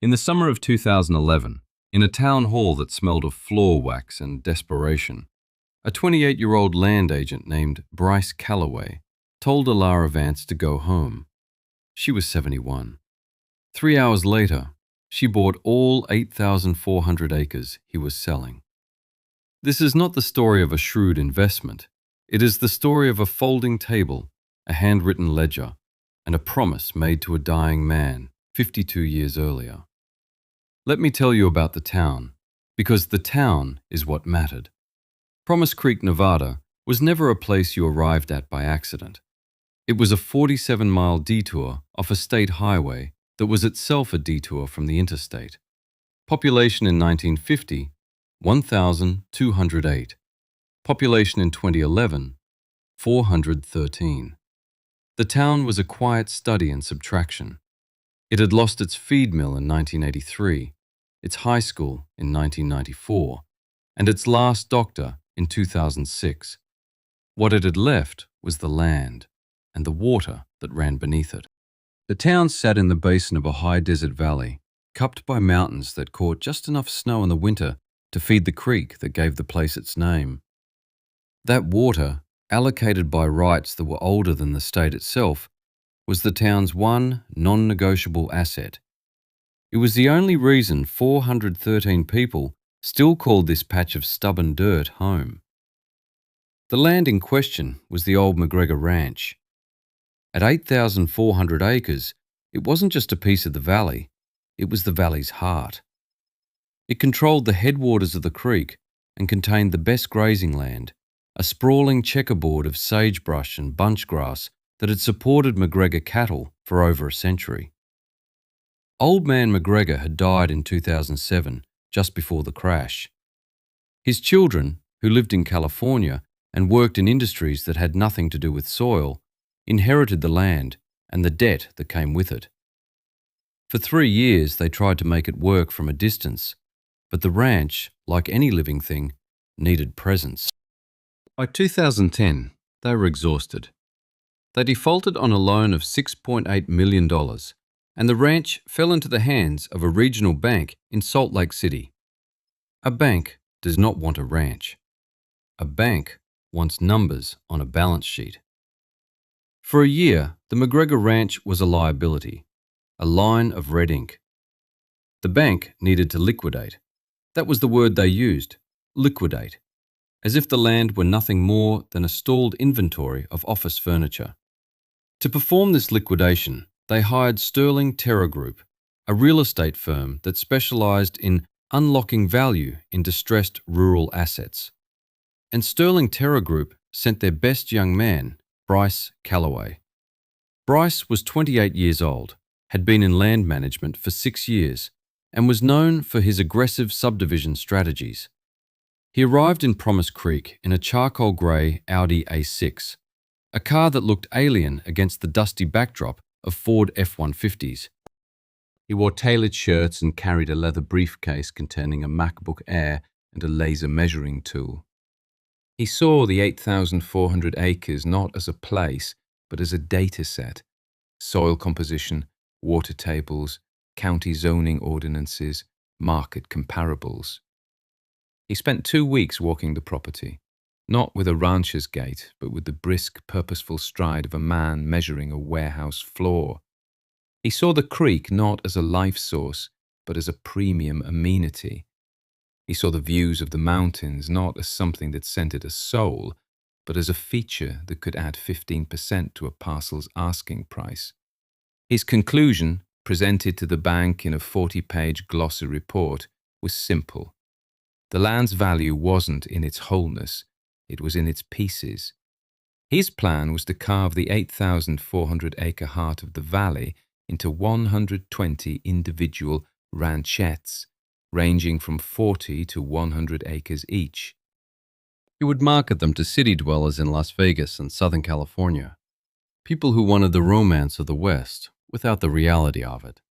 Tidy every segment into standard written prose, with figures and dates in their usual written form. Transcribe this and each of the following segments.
In the summer of 2011, in a town hall that smelled of floor wax and desperation, a 28-year-old land agent named Bryce Calloway told Elara Vance to go home. She was 71. 3 hours later, she bought all 8,400 acres he was selling. This is not the story of a shrewd investment. It is the story of a folding table, a handwritten ledger, and a promise made to a dying man 52 years earlier. Let me tell you about the town, because the town is what mattered. Promise Creek, Nevada, was never a place you arrived at by accident. It was a 47-mile detour off a state highway that was itself a detour from the interstate. Population in 1950, 1,208. Population in 2011, 413. The town was a quiet study in subtraction. It had lost its feed mill in 1983, its high school in 1994, and its last doctor in 2006. What it had left was the land and the water that ran beneath it. The town sat in the basin of a high desert valley, cupped by mountains that caught just enough snow in the winter to feed the creek that gave the place its name. That water, allocated by rights that were older than the state itself, was the town's one non-negotiable asset. It was the only reason 413 people still called this patch of stubborn dirt home. The land in question was the old McGregor Ranch. At 8,400 acres, it wasn't just a piece of the valley, it was the valley's heart. It controlled the headwaters of the creek and contained the best grazing land, a sprawling checkerboard of sagebrush and bunchgrass that had supported McGregor cattle for over a century. Old man McGregor had died in 2007, just before the crash. His children, who lived in California and worked in industries that had nothing to do with soil, inherited the land and the debt that came with it. For 3 years, they tried to make it work from a distance, but the ranch, like any living thing, needed presence. By 2010, they were exhausted. They defaulted on a loan of $6.8 million, and the ranch fell into the hands of a regional bank in Salt Lake City. A bank does not want a ranch. A bank wants numbers on a balance sheet. For a year, the McGregor Ranch was a liability, a line of red ink. The bank needed to liquidate. That was the word they used, liquidate, as if the land were nothing more than a stalled inventory of office furniture. To perform this liquidation, they hired Sterling Terra Group, a real estate firm that specialized in unlocking value in distressed rural assets. And Sterling Terra Group sent their best young man, Bryce Calloway. Bryce was 28 years old, had been in land management for 6 years, and was known for his aggressive subdivision strategies. He arrived in Promise Creek in a charcoal grey Audi A6, a car that looked alien against the dusty backdrop of Ford F-150s. He wore tailored shirts and carried a leather briefcase containing a MacBook Air and a laser measuring tool. He saw the 8,400 acres not as a place, but as a data set: soil composition, water tables, county zoning ordinances, market comparables. He spent 2 weeks walking the property, not with a rancher's gait, but with the brisk, purposeful stride of a man measuring a warehouse floor. He saw the creek not as a life source, but as a premium amenity. He saw the views of the mountains not as something that centered a soul, but as a feature that could add 15% to a parcel's asking price. His conclusion, presented to the bank in a 40-page glossy report, was simple. The land's value wasn't in its wholeness, it was in its pieces. His plan was to carve the 8,400-acre heart of the valley into 120 individual ranchettes, ranging from 40 to 100 acres each. He would market them to city dwellers in Las Vegas and Southern California, people who wanted the romance of the West without the reality of it,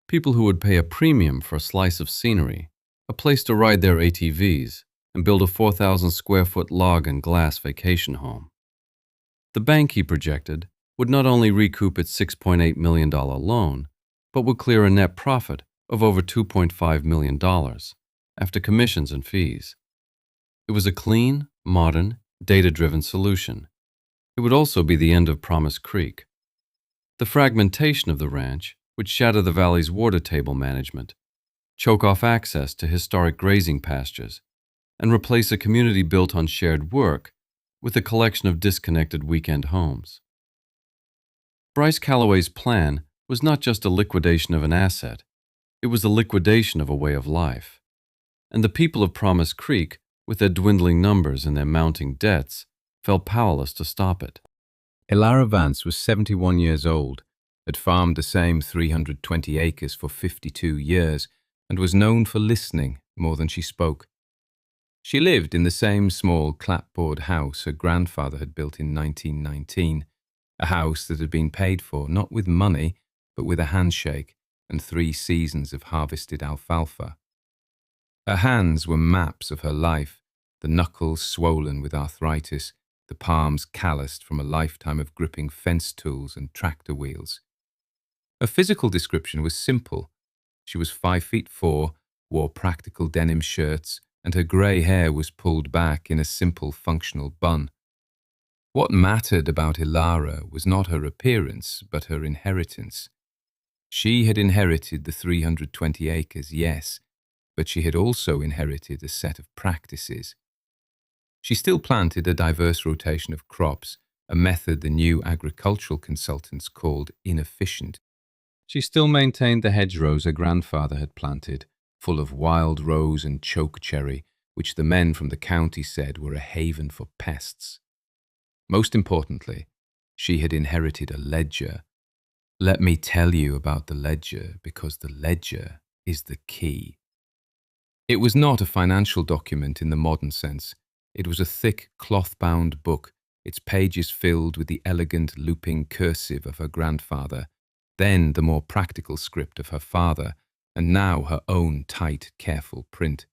people who would pay a premium for a slice of scenery, a place to ride their ATVs, and build a 4,000-square-foot log and glass vacation home. The bank, he projected, would not only recoup its $6.8 million loan, but would clear a net profit of over $2.5 million after commissions and fees. It was a clean, modern, data-driven solution. It would also be the end of Promise Creek. The fragmentation of the ranch would shatter the valley's water table management, choke off access to historic grazing pastures, and replace a community built on shared work with a collection of disconnected weekend homes. Bryce Calloway's plan was not just a liquidation of an asset, it was a liquidation of a way of life. And the people of Promise Creek, with their dwindling numbers and their mounting debts, felt powerless to stop it. Elara Vance was 71 years old, had farmed the same 320 acres for 52 years, and was known for listening more than she spoke. She lived in the same small clapboard house her grandfather had built in 1919, a house that had been paid for not with money, but with a handshake and 3 seasons of harvested alfalfa. Her hands were maps of her life, the knuckles swollen with arthritis, the palms calloused from a lifetime of gripping fence tools and tractor wheels. Her physical description was simple. She was 5'4", wore practical denim shirts, and her grey hair was pulled back in a simple functional bun. What mattered about Elara was not her appearance, but her inheritance. She had inherited the 320 acres, yes, but she had also inherited a set of practices. She still planted a diverse rotation of crops, a method the new agricultural consultants called inefficient. She still maintained the hedgerows her grandfather had planted, full of wild rose and choke cherry, which the men from the county said were a haven for pests. Most importantly, she had inherited a ledger. Let me tell you about the ledger, because the ledger is the key. It was not a financial document in the modern sense. It was a thick, cloth-bound book, its pages filled with the elegant, looping cursive of her grandfather, then the more practical script of her father, and now her own tight, careful print.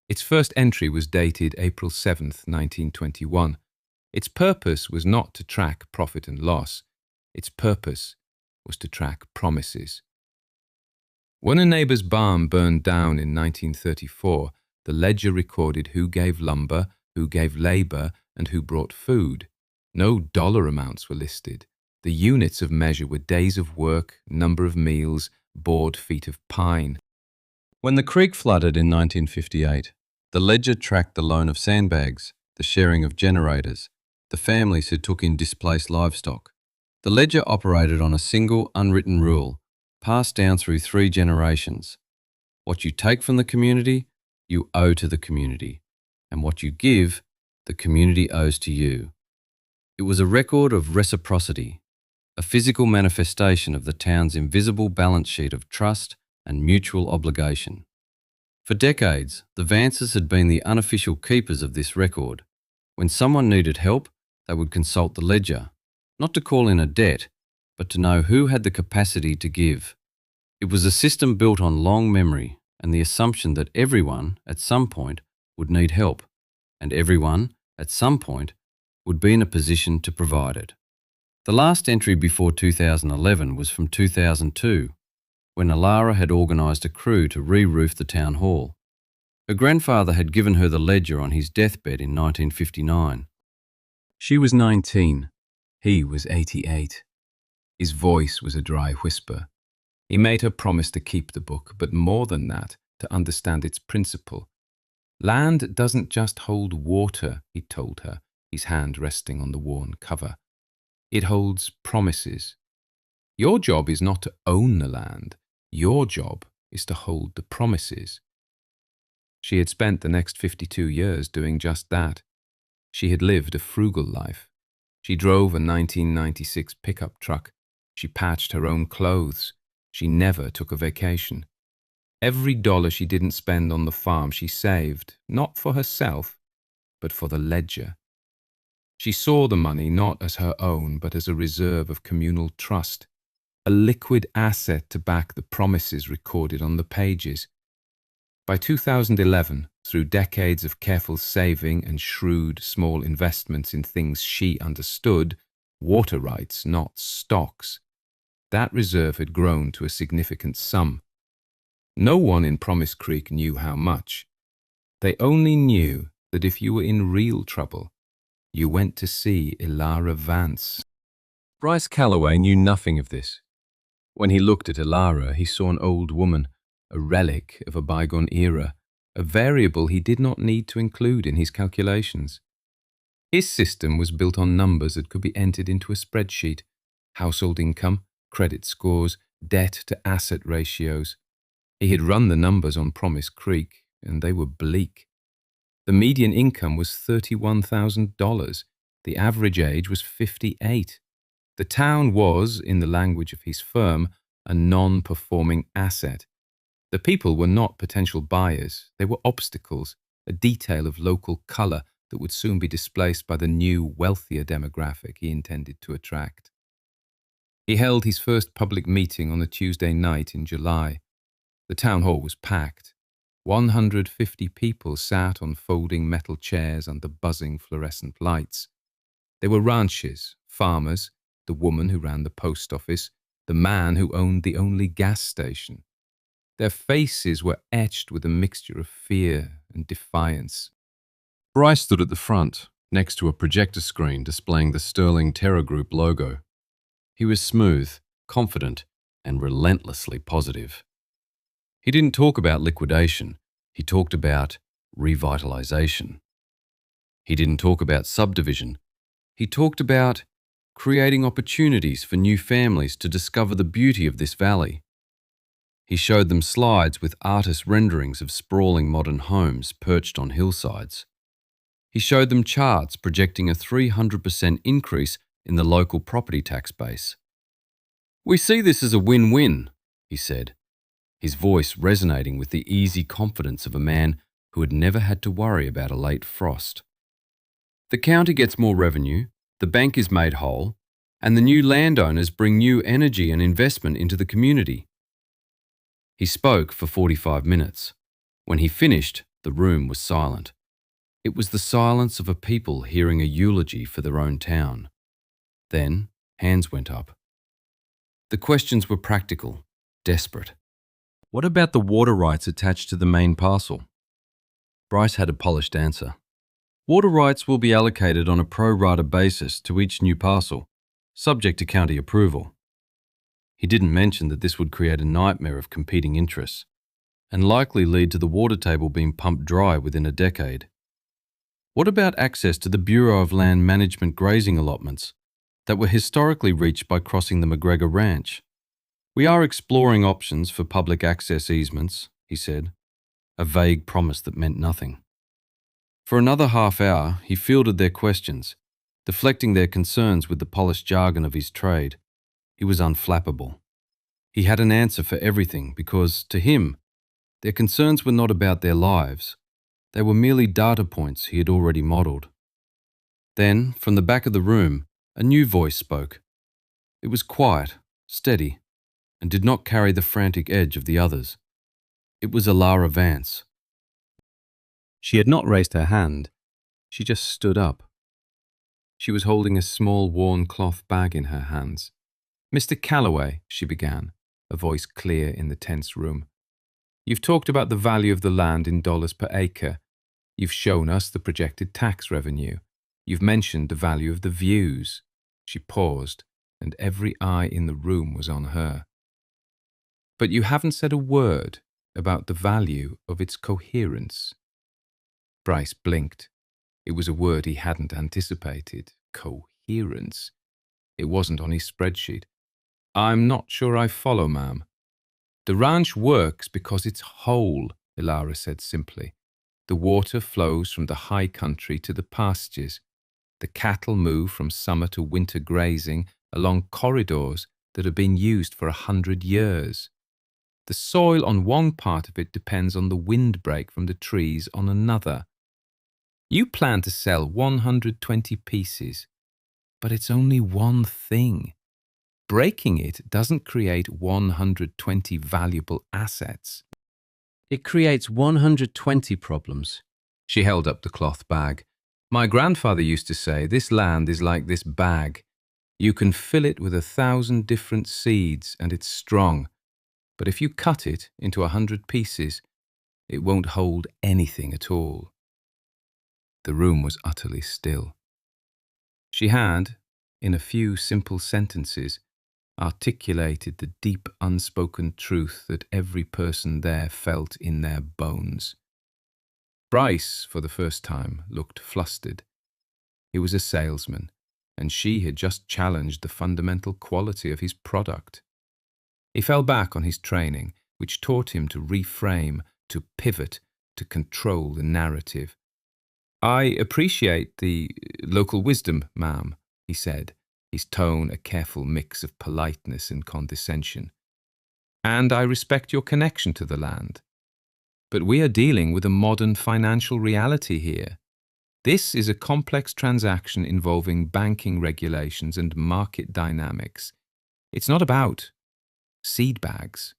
Its first entry was dated April 7th, 1921. Its purpose was not to track profit and loss. Its purpose was to track promises. When a neighbor's barn burned down in 1934, the ledger recorded who gave lumber, who gave labor, and who brought food. No dollar amounts were listed. The units of measure were days of work, number of meals, board feet of pine. When the creek flooded in 1958, the ledger tracked the loan of sandbags, the sharing of generators, the families who took in displaced livestock. The ledger operated on a single unwritten rule, passed down through 3 generations. What you take from the community, you owe to the community, and what you give, the community owes to you. It was a record of reciprocity, a physical manifestation of the town's invisible balance sheet of trust and mutual obligation. For decades, the Vances had been the unofficial keepers of this record. When someone needed help, they would consult the ledger, not to call in a debt, but to know who had the capacity to give. It was a system built on long memory and the assumption that everyone, at some point, would need help, and everyone, at some point, would be in a position to provide it. The last entry before 2011 was from 2002, when Elara had organised a crew to re-roof the town hall. Her grandfather had given her the ledger on his deathbed in 1959. She was 19. He was 88. His voice was a dry whisper. He made her promise to keep the book, but more than that, to understand its principle. Land doesn't just hold water, he told her, his hand resting on the worn cover. It holds promises. Your job is not to own the land. Your job is to hold the promises. She had spent the next 52 years doing just that. She had lived a frugal life. She drove a 1996 pickup truck. She patched her own clothes. She never took a vacation. Every dollar she didn't spend on the farm she saved, not for herself, but for the ledger. She saw the money not as her own, but as a reserve of communal trust, a liquid asset to back the promises recorded on the pages. By 2011, through decades of careful saving and shrewd small investments in things she understood, water rights, not stocks, that reserve had grown to a significant sum. No one in Promise Creek knew how much. They only knew that if you were in real trouble, you went to see Elara Vance. Bryce Calloway knew nothing of this. When he looked at Elara, he saw an old woman, a relic of a bygone era, a variable he did not need to include in his calculations. His system was built on numbers that could be entered into a spreadsheet: household income, credit scores, debt to asset ratios. He had run the numbers on Promise Creek, and they were bleak. The median income was $31,000. The average age was 58. The town was, in the language of his firm, a non-performing asset. The people were not potential buyers. They were obstacles, a detail of local color that would soon be displaced by the new, wealthier demographic he intended to attract. He held his first public meeting on a Tuesday night in July. The town hall was packed. 150 people sat on folding metal chairs under buzzing fluorescent lights. They were ranchers, farmers, the woman who ran the post office, the man who owned the only gas station. Their faces were etched with a mixture of fear and defiance. Bryce stood at the front, next to a projector screen displaying the Sterling Terror Group logo. He was smooth, confident, and relentlessly positive. He didn't talk about liquidation, he talked about revitalization. He didn't talk about subdivision, he talked about creating opportunities for new families to discover the beauty of this valley. He showed them slides with artist renderings of sprawling modern homes perched on hillsides. He showed them charts projecting a 300% increase in the local property tax base. "We see this as a win-win," he said, his voice resonating with the easy confidence of a man who had never had to worry about a late frost. "The county gets more revenue, the bank is made whole, and the new landowners bring new energy and investment into the community." He spoke for 45 minutes. When he finished, the room was silent. It was the silence of a people hearing a eulogy for their own town. Then, hands went up. The questions were practical, desperate. What about the water rights attached to the main parcel? Bryce had a polished answer. Water rights will be allocated on a pro rata basis to each new parcel, subject to county approval. He didn't mention that this would create a nightmare of competing interests, and likely lead to the water table being pumped dry within a decade. What about access to the Bureau of Land Management grazing allotments that were historically reached by crossing the McGregor Ranch? "We are exploring options for public access easements," he said, a vague promise that meant nothing. For another half hour, he fielded their questions, deflecting their concerns with the polished jargon of his trade. He was unflappable. He had an answer for everything because, to him, their concerns were not about their lives. They were merely data points he had already modelled. Then, from the back of the room, a new voice spoke. It was quiet, steady, and did not carry the frantic edge of the others. It was Elara Vance. She had not raised her hand. She just stood up. She was holding a small worn cloth bag in her hands. "Mr. Calloway," she began, a voice clear in the tense room. "You've talked about the value of the land in dollars per acre. You've shown us the projected tax revenue. You've mentioned the value of the views." She paused, and every eye in the room was on her. "But you haven't said a word about the value of its coherence." Bryce blinked. It was a word he hadn't anticipated. Coherence. It wasn't on his spreadsheet. "I'm not sure I follow, ma'am." "The ranch works because it's whole," Elara said simply. "The water flows from the high country to the pastures. The cattle move from summer to winter grazing along corridors that have been used for 100 years. The soil on one part of it depends on the windbreak from the trees on another. You plan to sell 120 pieces, but it's only one thing. Breaking it doesn't create 120 valuable assets. It creates 120 problems." She held up the cloth bag. "My grandfather used to say, this land is like this bag. You can fill it with 1,000 different seeds and it's strong. But if you cut it into 100 pieces, it won't hold anything at all. The room was utterly still. She had, in a few simple sentences, articulated the deep unspoken truth that every person there felt in their bones. Bryce, for the first time, looked flustered. He was a salesman, and she had just challenged the fundamental quality of his product. He fell back on his training, which taught him to reframe, to pivot, to control the narrative. "I appreciate the local wisdom, ma'am," he said, his tone a careful mix of politeness and condescension. "And I respect your connection to the land. But we are dealing with a modern financial reality here. This is a complex transaction involving banking regulations and market dynamics. It's not about seed bags."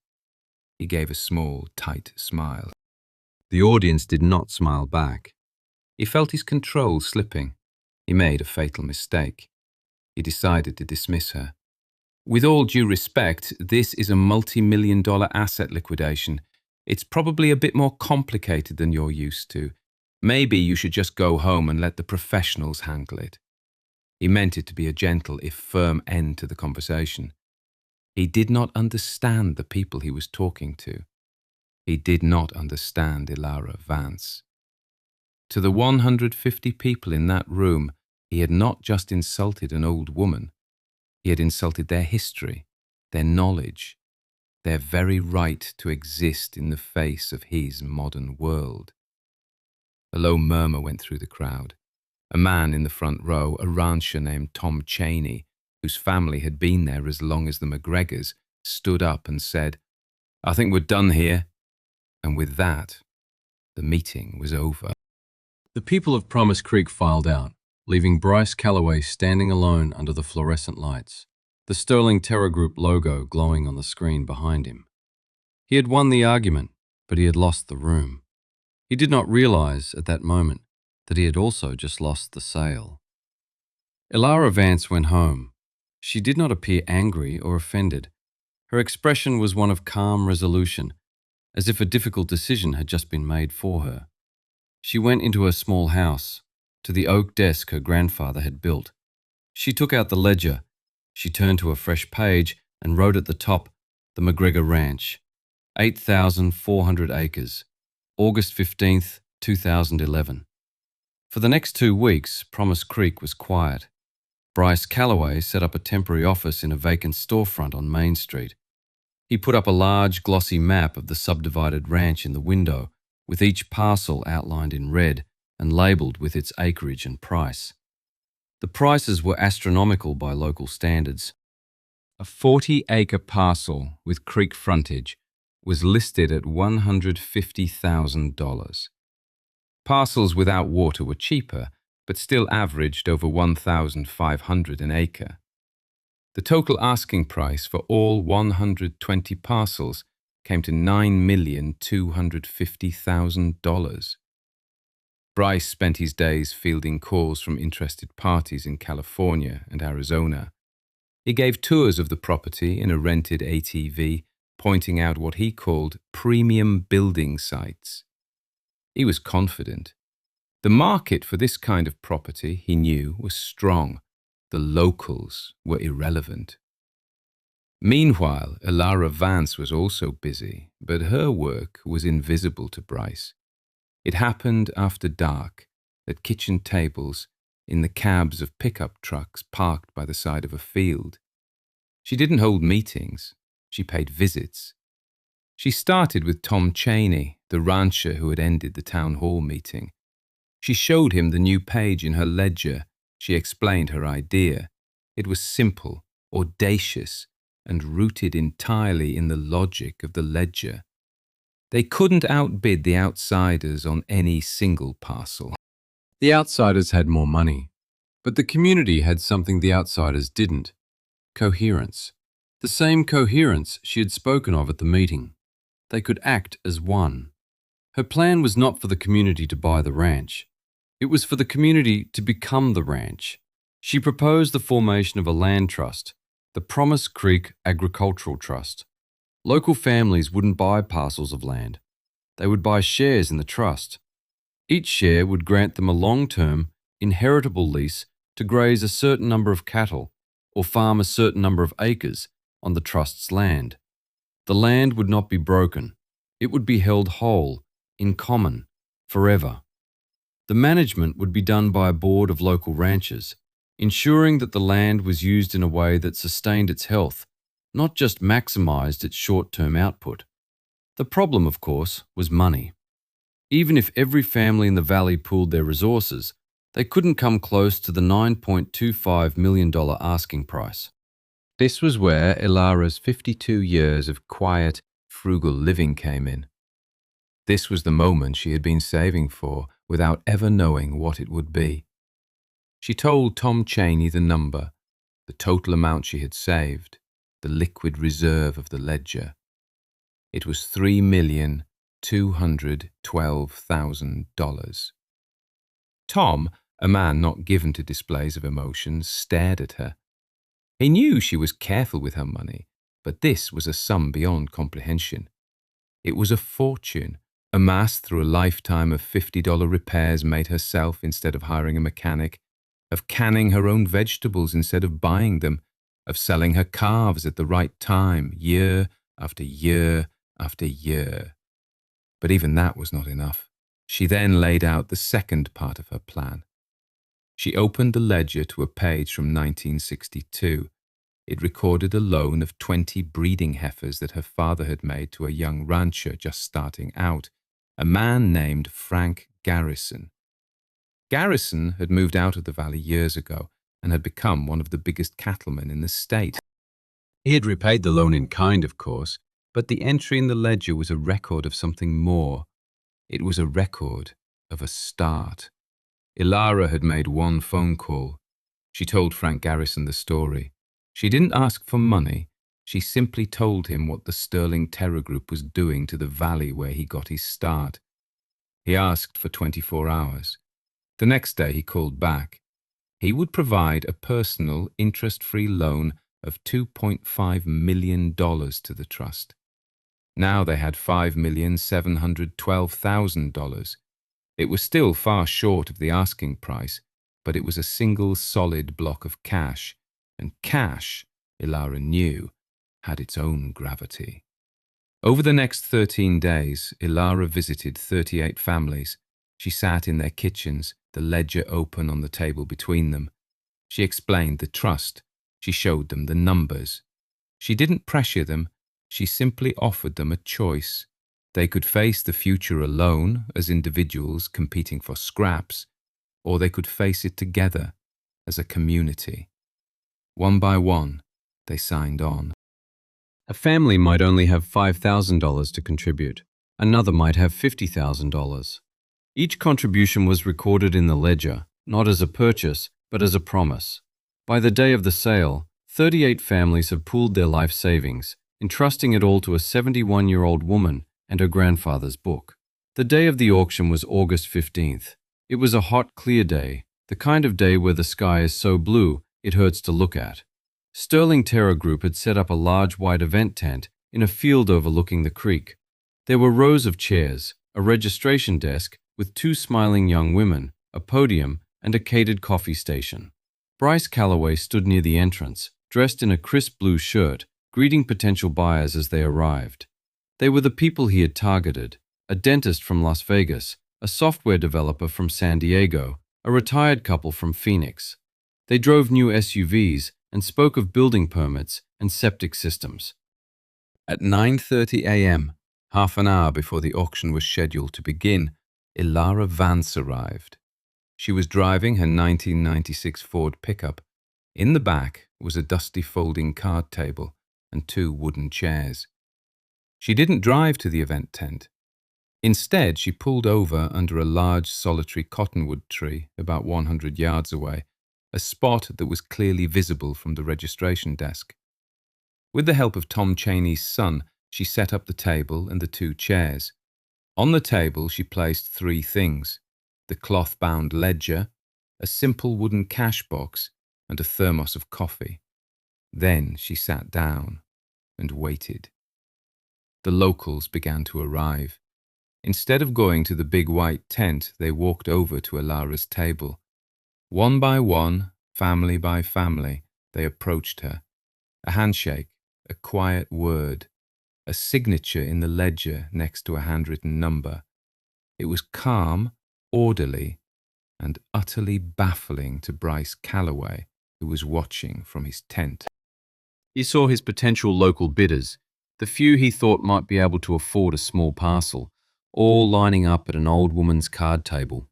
He gave a small, tight smile. The audience did not smile back. He felt his control slipping. He made a fatal mistake. He decided to dismiss her. "With all due respect, this is a multi-million-dollar asset liquidation. It's probably a bit more complicated than you're used to. Maybe you should just go home and let the professionals handle it." He meant it to be a gentle, if firm, end to the conversation. He did not understand the people he was talking to. He did not understand Elara Vance. To the 150 people in that room, he had not just insulted an old woman. He had insulted their history, their knowledge, their very right to exist in the face of his modern world. A low murmur went through the crowd. A man in the front row, a rancher named Tom Cheney, whose family had been there as long as the McGregors, stood up and said, "I think we're done here." And with that, the meeting was over. The people of Promise Creek filed out, leaving Bryce Calloway standing alone under the fluorescent lights, the Sterling Terror Group logo glowing on the screen behind him. He had won the argument, but he had lost the room. He did not realize at that moment that he had also just lost the sale. Elara Vance went home. She did not appear angry or offended. Her expression was one of calm resolution, as if a difficult decision had just been made for her. She went into her small house, to the oak desk her grandfather had built. She took out the ledger. She turned to a fresh page and wrote at the top, "The McGregor Ranch, 8,400 acres, August 15th, 2011. For the next 2 weeks, Promise Creek was quiet. Bryce Calloway set up a temporary office in a vacant storefront on Main Street. He put up a large, glossy map of the subdivided ranch in the window, with each parcel outlined in red and labelled with its acreage and price. The prices were astronomical by local standards. A 40-acre parcel with creek frontage was listed at $150,000. Parcels without water were cheaper, but still averaged over $1,500 an acre. The total asking price for all 120 parcels came to $9,250,000. Bryce spent his days fielding calls from interested parties in California and Arizona. He gave tours of the property in a rented ATV, pointing out what he called premium building sites. He was confident. The market for this kind of property, he knew, was strong. The locals were irrelevant. Meanwhile, Elara Vance was also busy, but her work was invisible to Bryce. It happened after dark, at kitchen tables, in the cabs of pickup trucks parked by the side of a field. She didn't hold meetings. She paid visits. She started with Tom Cheney, the rancher who had ended the town hall meeting. She showed him the new page in her ledger. She explained her idea. It was simple, audacious, and rooted entirely in the logic of the ledger. They couldn't outbid the outsiders on any single parcel. The outsiders had more money, but the community had something the outsiders didn't: coherence. The same coherence she had spoken of at the meeting. They could act as one. Her plan was not for the community to buy the ranch. It was for the community to become the ranch. She proposed the formation of a land trust, the Promise Creek Agricultural Trust. Local families wouldn't buy parcels of land. They would buy shares in the trust. Each share would grant them a long-term, inheritable lease to graze a certain number of cattle or farm a certain number of acres on the trust's land. The land would not be broken. It would be held whole, in common, forever. The management would be done by a board of local ranchers, ensuring that the land was used in a way that sustained its health, not just maximized its short-term output. The problem, of course, was money. Even if every family in the valley pooled their resources, they couldn't come close to the $9.25 million asking price. This was where Elara's 52 years of quiet, frugal living came in. This was the moment she had been saving for without ever knowing what it would be. She told Tom Cheney the number, the total amount she had saved, the liquid reserve of the ledger. It was $3,212,000. Tom, a man not given to displays of emotions, stared at her. He knew she was careful with her money, but this was a sum beyond comprehension. It was a fortune, amassed through a lifetime of $50 repairs made herself instead of hiring a mechanic, of canning her own vegetables instead of buying them, of selling her calves at the right time, year after year after year. But even that was not enough. She then laid out the second part of her plan. She opened the ledger to a page from 1962. It recorded a loan of 20 breeding heifers that her father had made to a young rancher just starting out, a man named Frank Garrison. Garrison had moved out of the valley years ago and had become one of the biggest cattlemen in the state. He had repaid the loan in kind, of course, but the entry in the ledger was a record of something more. It was a record of a start. Elara had made one phone call. She told Frank Garrison the story. She didn't ask for money. She simply told him what the Sterling Terror Group was doing to the valley where he got his start. He asked for 24 hours. The next day he called back. He would provide a personal, interest-free loan of $2.5 million to the trust. Now they had $5,712,000. It was still far short of the asking price, but it was a single solid block of cash, and cash, Elara knew, had its own gravity. Over the next 13 days, Elara visited 38 families. She sat in their kitchens, the ledger open on the table between them. She explained the trust. She showed them the numbers. She didn't pressure them. She simply offered them a choice. They could face the future alone as individuals competing for scraps, or they could face it together as a community. One by one, they signed on. A family might only have $5,000 to contribute. Another might have $50,000. Each contribution was recorded in the ledger, not as a purchase, but as a promise. By the day of the sale, 38 families had pooled their life savings, entrusting it all to a 71-year-old woman and her grandfather's book. The day of the auction was August 15th. It was a hot, clear day, the kind of day where the sky is so blue it hurts to look at. Sterling Terror Group had set up a large white event tent in a field overlooking the creek. There were rows of chairs, a registration desk with 2 smiling young women, a podium, and a catered coffee station. Bryce Calloway stood near the entrance, dressed in a crisp blue shirt, greeting potential buyers as they arrived. They were the people he had targeted: a dentist from Las Vegas, a software developer from San Diego, a retired couple from Phoenix. They drove new SUVs and spoke of building permits and septic systems. At 9:30 a.m., half an hour before the auction was scheduled to begin, Elara Vance arrived. She was driving her 1996 Ford pickup. In the back was a dusty folding card table and 2 wooden chairs. She didn't drive to the event tent. Instead, she pulled over under a large solitary cottonwood tree about 100 yards away, a spot that was clearly visible from the registration desk. With the help of Tom Cheney's son, she set up the table and the 2 chairs. On the table, she placed 3 things: the cloth-bound ledger, a simple wooden cash box, and a thermos of coffee. Then she sat down and waited. The locals began to arrive. Instead of going to the big white tent, they walked over to Elara's table. One by one, family by family, they approached her. A handshake, a quiet word, a signature in the ledger next to a handwritten number. It was calm, orderly, and utterly baffling to Bryce Calloway, who was watching from his tent. He saw his potential local bidders, the few he thought might be able to afford a small parcel, all lining up at an old woman's card table.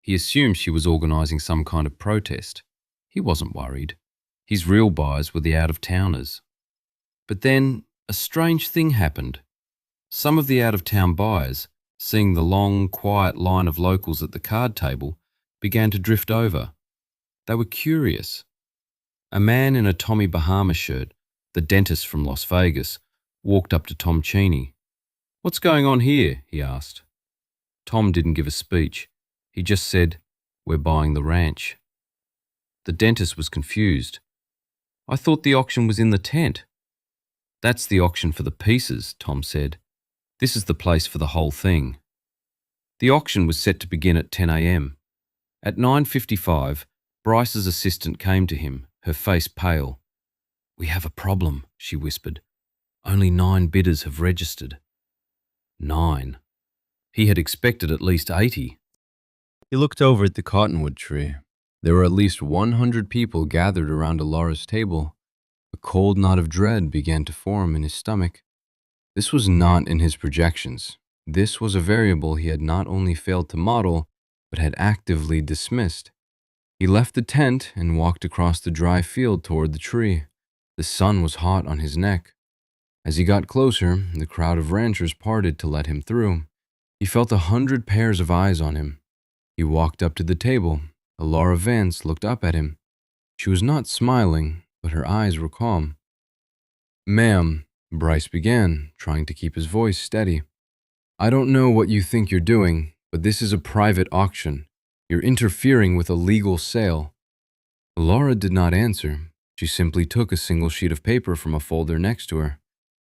He assumed she was organising some kind of protest. He wasn't worried. His real buyers were the out-of-towners. But then a strange thing happened. Some of the out-of-town buyers, seeing the long, quiet line of locals at the card table, began to drift over. They were curious. A man in a Tommy Bahama shirt, the dentist from Las Vegas, walked up to Tom Cheney. "What's going on here?" he asked. Tom didn't give a speech. He just said, "We're buying the ranch." The dentist was confused. "I thought the auction was in the tent." "That's the auction for the pieces," Tom said. "This is the place for the whole thing." The auction was set to begin at 10 a.m. At 9:55, Bryce's assistant came to him, her face pale. "We have a problem," she whispered. "Only 9 bidders have registered." 9. He had expected at least 80. He looked over at the cottonwood tree. There were at least 100 people gathered around Elara's table. A cold knot of dread began to form in his stomach. This was not in his projections. This was a variable he had not only failed to model, but had actively dismissed. He left the tent and walked across the dry field toward the tree. The sun was hot on his neck. As he got closer, the crowd of ranchers parted to let him through. He felt 100 pairs of eyes on him. He walked up to the table. Elara Vance looked up at him. She was not smiling, but her eyes were calm. "Ma'am," Bryce began, trying to keep his voice steady. "I don't know what you think you're doing, but this is a private auction. You're interfering with a legal sale." Elara did not answer. She simply took a single sheet of paper from a folder next to her.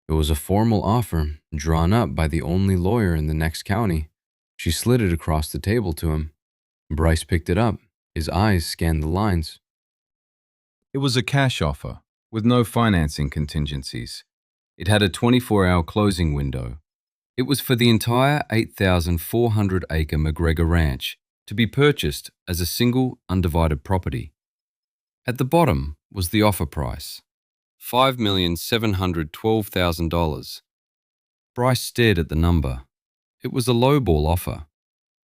It was a formal offer, drawn up by the only lawyer in the next county. She slid it across the table to him. Bryce picked it up. His eyes scanned the lines. It was a cash offer, with no financing contingencies. It had a 24-hour closing window. It was for the entire 8,400-acre McGregor Ranch to be purchased as a single, undivided property. At the bottom was the offer price, $5,712,000. Bryce stared at the number. It was a lowball offer.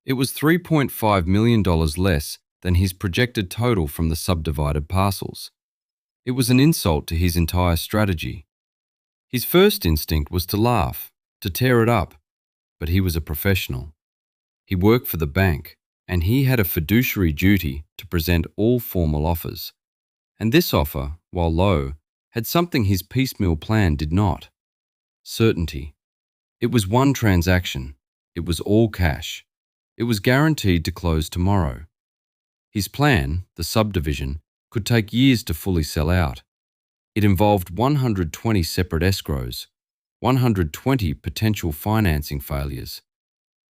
It was $3.5 million less than his projected total from the subdivided parcels. It was an insult to his entire strategy. His first instinct was to laugh, to tear it up, but he was a professional. He worked for the bank, and he had a fiduciary duty to present all formal offers. And this offer, while low, had something his piecemeal plan did not: certainty. It was one transaction. It was all cash. It was guaranteed to close tomorrow. His plan, the subdivision, could take years to fully sell out. It involved 120 separate escrows, 120 potential financing failures,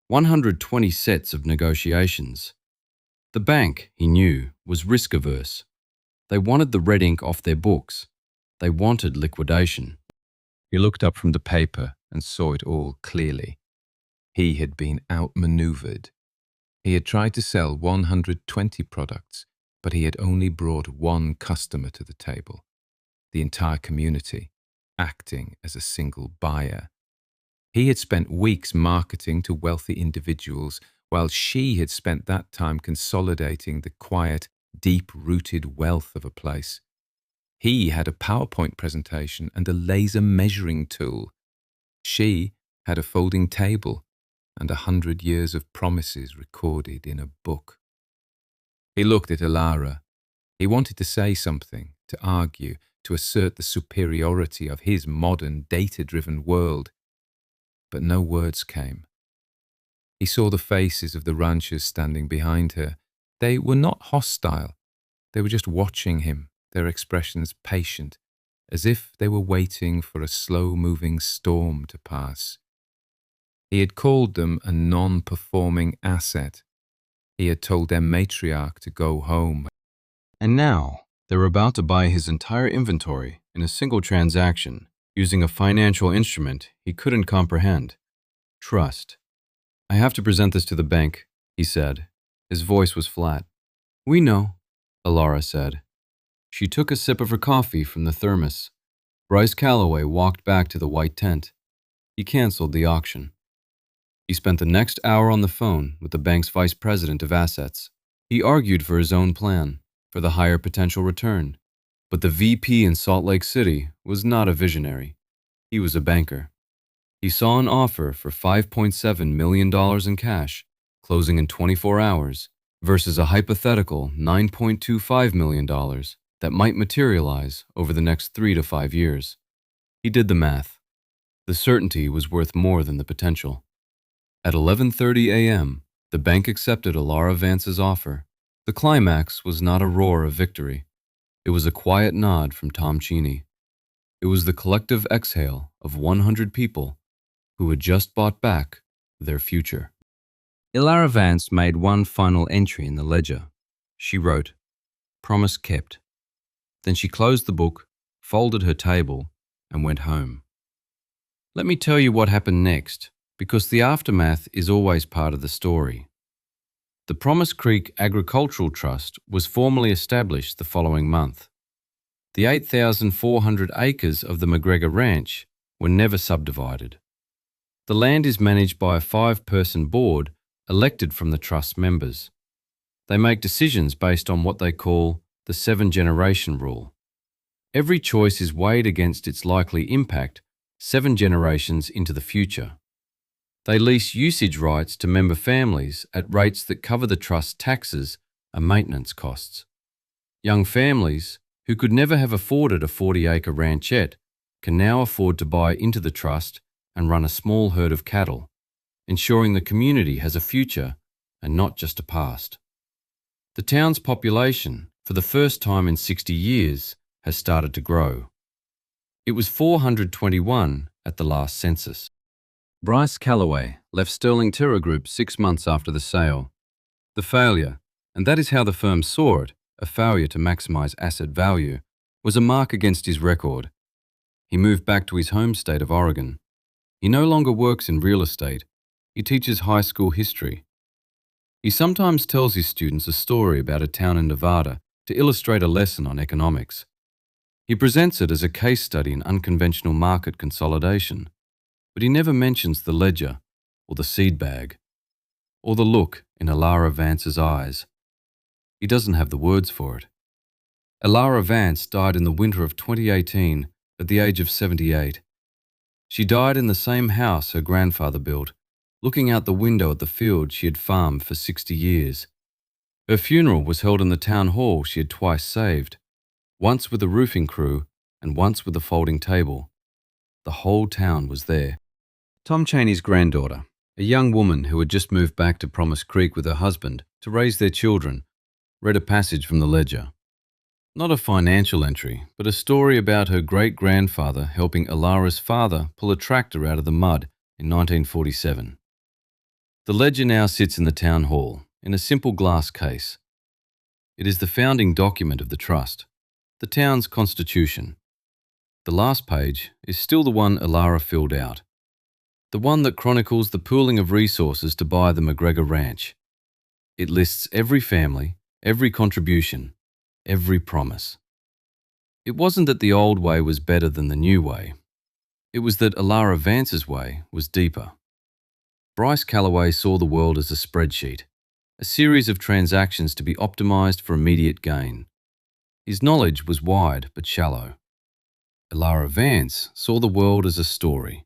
120 sets of negotiations. The bank, he knew, was risk-averse. They wanted the red ink off their books. They wanted liquidation. He looked up from the paper and saw it all clearly. He had been outmaneuvered. He had tried to sell 120 products, but he had only brought one customer to the table. The entire community, acting as a single buyer. He had spent weeks marketing to wealthy individuals, while she had spent that time consolidating the quiet, deep-rooted wealth of a place. He had a PowerPoint presentation and a laser measuring tool. She had a folding table and 100 years of promises recorded in a book. He looked at Elara. He wanted to say something, to argue, to assert the superiority of his modern, data-driven world. But no words came. He saw the faces of the ranchers standing behind her. They were not hostile. They were just watching him, their expressions patient, as if they were waiting for a slow-moving storm to pass. He had called them a non-performing asset. He had told their matriarch to go home. And now, they were about to buy his entire inventory in a single transaction, using a financial instrument he couldn't comprehend. Trust. "I have to present this to the bank," he said. His voice was flat. "We know," Elara said. She took a sip of her coffee from the thermos. Bryce Calloway walked back to the white tent. He canceled the auction. He spent the next hour on the phone with the bank's vice president of assets. He argued for his own plan, for the higher potential return. But the VP in Salt Lake City was not a visionary. He was a banker. He saw an offer for $5.7 million in cash, closing in 24 hours, versus a hypothetical $9.25 million that might materialize over the next 3 to 5 years. He did the math. The certainty was worth more than the potential. At 11:30 a.m., the bank accepted Elara Vance's offer. The climax was not a roar of victory. It was a quiet nod from Tom Cheney. It was the collective exhale of 100 people who had just bought back their future. Elara Vance made one final entry in the ledger. She wrote, "Promise kept." Then she closed the book, folded her table, and went home. Let me tell you what happened next, because the aftermath is always part of the story. The Promise Creek Agricultural Trust was formally established the following month. The 8,400 acres of the McGregor Ranch were never subdivided. The land is managed by a 5-person board elected from the trust members. They make decisions based on what they call the 7-generation rule. Every choice is weighed against its likely impact 7 generations into the future. They lease usage rights to member families at rates that cover the trust's taxes and maintenance costs. Young families, who could never have afforded a 40-acre ranchette, can now afford to buy into the trust and run a small herd of cattle, ensuring the community has a future and not just a past. The town's population, for the first time in 60 years, has started to grow. It was 421 at the last census. Bryce Calloway left Sterling Terra Group 6 months after the sale. The failure, and that is how the firm saw it, a failure to maximize asset value, was a mark against his record. He moved back to his home state of Oregon. He no longer works in real estate. He teaches high school history. He sometimes tells his students a story about a town in Nevada to illustrate a lesson on economics. He presents it as a case study in unconventional market consolidation, but he never mentions the ledger, or the seed bag, or the look in Elara Vance's eyes. He doesn't have the words for it. Elara Vance died in the winter of 2018 at the age of 78. She died in the same house her grandfather built, looking out the window at the field she had farmed for 60 years. Her funeral was held in the town hall she had twice saved, once with a roofing crew and once with a folding table. The whole town was there. Tom Cheney's granddaughter, a young woman who had just moved back to Promise Creek with her husband to raise their children, read a passage from the ledger. Not a financial entry, but a story about her great-grandfather helping Elara's father pull a tractor out of the mud in 1947. The ledger now sits in the town hall, in a simple glass case. It is the founding document of the trust, the town's constitution. The last page is still the one Elara filled out, the one that chronicles the pooling of resources to buy the McGregor Ranch. It lists every family, every contribution, every promise. It wasn't that the old way was better than the new way. It was that Elara Vance's way was deeper. Bryce Calloway saw the world as a spreadsheet, a series of transactions to be optimized for immediate gain. His knowledge was wide but shallow. Elara Vance saw the world as a story,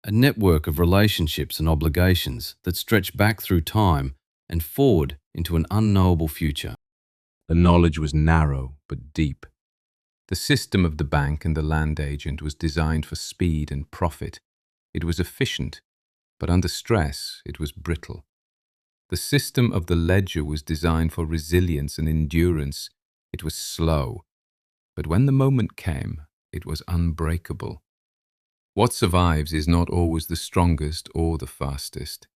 a network of relationships and obligations that stretched back through time and forward into an unknowable future. The knowledge was narrow but deep. The system of the bank and the land agent was designed for speed and profit. It was efficient, but under stress it was brittle. The system of the ledger was designed for resilience and endurance. It was slow, but when the moment came, it was unbreakable. What survives is not always the strongest or the fastest.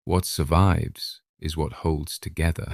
What survives is what holds together.